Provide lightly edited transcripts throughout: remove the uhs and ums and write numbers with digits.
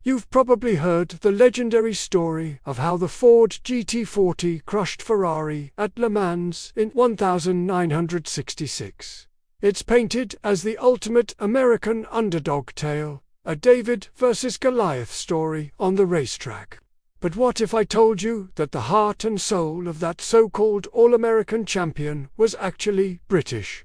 You've probably heard the legendary story of how the Ford GT40 crushed Ferrari at Le Mans in 1966. It's painted as the ultimate American underdog tale, a David versus Goliath story on the racetrack. But what if I told you that the heart and soul of that so-called All-American champion was actually British?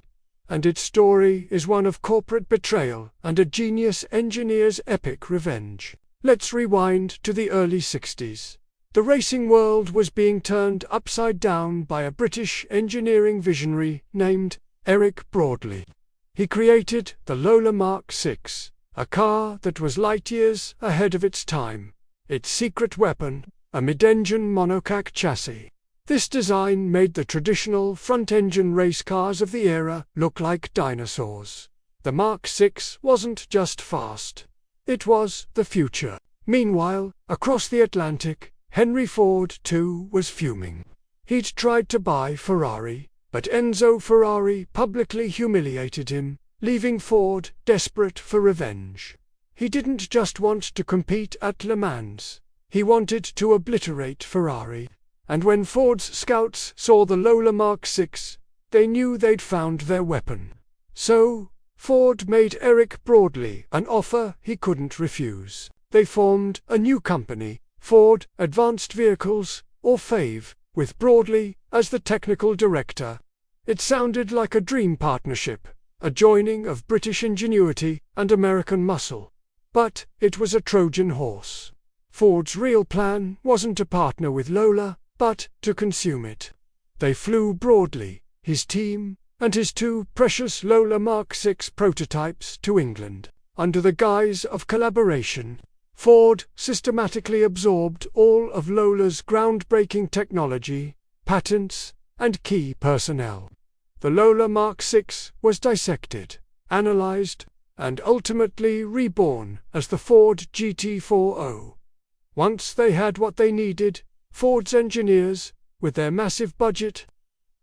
And its story is one of corporate betrayal and a genius engineer's epic revenge. Let's rewind to the early 60s. The racing world was being turned upside down by a British engineering visionary named Eric Broadley. He created the Lola Mark 6, a car that was light years ahead of its time. Its secret weapon, a mid-engine monocoque chassis. This design made the traditional front-engine race cars of the era look like dinosaurs. The Mark 6 wasn't just fast. It was the future. Meanwhile, across the Atlantic, Henry Ford, too, was fuming. He'd tried to buy Ferrari, but Enzo Ferrari publicly humiliated him, leaving Ford desperate for revenge. He didn't just want to compete at Le Mans. He wanted to obliterate Ferrari. And when Ford's scouts saw the Lola Mark 6, they knew they'd found their weapon. So, Ford made Eric Broadley an offer he couldn't refuse. They formed a new company, Ford Advanced Vehicles, or FAV, with Broadley as the technical director. It sounded like a dream partnership, a joining of British ingenuity and American muscle. But it was a Trojan horse. Ford's real plan wasn't to partner with Lola, but to consume it. They flew Broadley, his team, and his two precious Lola Mark 6 prototypes to England. Under the guise of collaboration, Ford systematically absorbed all of Lola's groundbreaking technology, patents, and key personnel. The Lola Mark 6 was dissected, analyzed, and ultimately reborn as the Ford GT40. Once they had what they needed, Ford's engineers, with their massive budget,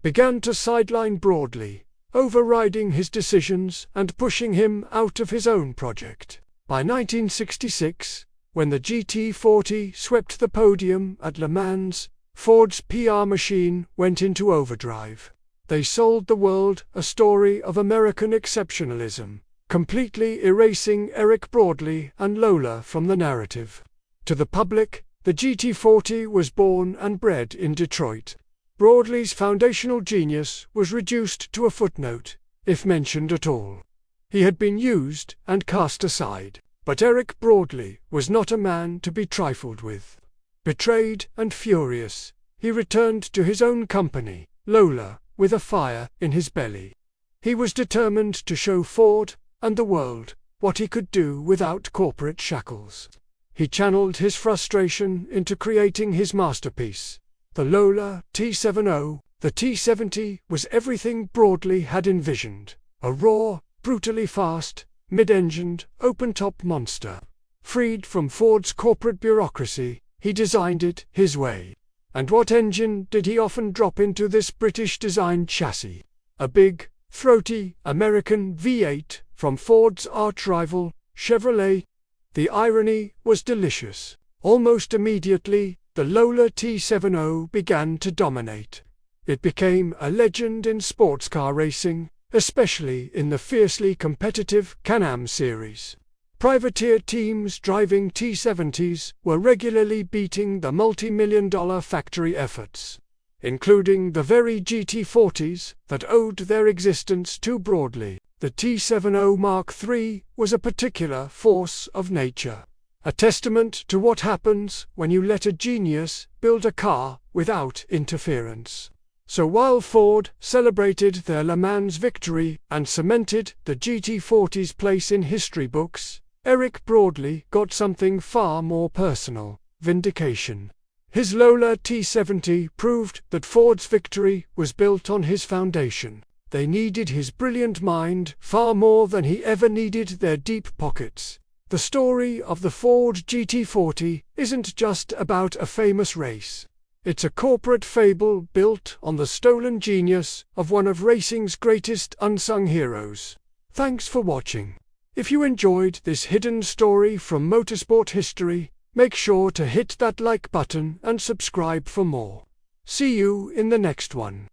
began to sideline Broadley, overriding his decisions and pushing him out of his own project. By 1966, when the GT40 swept the podium at Le Mans, Ford's PR machine went into overdrive. They sold the world a story of American exceptionalism, completely erasing Eric Broadley and Lola from the narrative. To the public, the GT40 was born and bred in Detroit. Broadley's foundational genius was reduced to a footnote, if mentioned at all. He had been used and cast aside. But Eric Broadley was not a man to be trifled with. Betrayed and furious, he returned to his own company, Lola, with a fire in his belly. He was determined to show Ford and the world what he could do without corporate shackles. He channeled his frustration into creating his masterpiece, the Lola T70. The T70 was everything Broadley had envisioned, a raw, brutally fast, mid-engined, open-top monster. Freed from Ford's corporate bureaucracy, he designed it his way. And what engine did he often drop into this British-designed chassis? A big, throaty, American V8 from Ford's arch-rival, Chevrolet. The irony was delicious. Almost immediately, the Lola T70 began to dominate. It became a legend in sports car racing, especially in the fiercely competitive Can-Am series. Privateer teams driving T70s were regularly beating the multi-million-dollar factory efforts, including the very GT40's that owed their existence to Broadley. The T70 Mark III was a particular force of nature, a testament to what happens when you let a genius build a car without interference. So while Ford celebrated their Le Mans victory and cemented the GT40's place in history books, Eric Broadley got something far more personal: vindication. His Lola T70 proved that Ford's victory was built on his foundation. They needed his brilliant mind far more than he ever needed their deep pockets. The story of the Ford GT40 isn't just about a famous race. It's a corporate fable built on the stolen genius of one of racing's greatest unsung heroes. Thanks for watching. If you enjoyed this hidden story from motorsport history, make sure to hit that like button and subscribe for more. See you in the next one.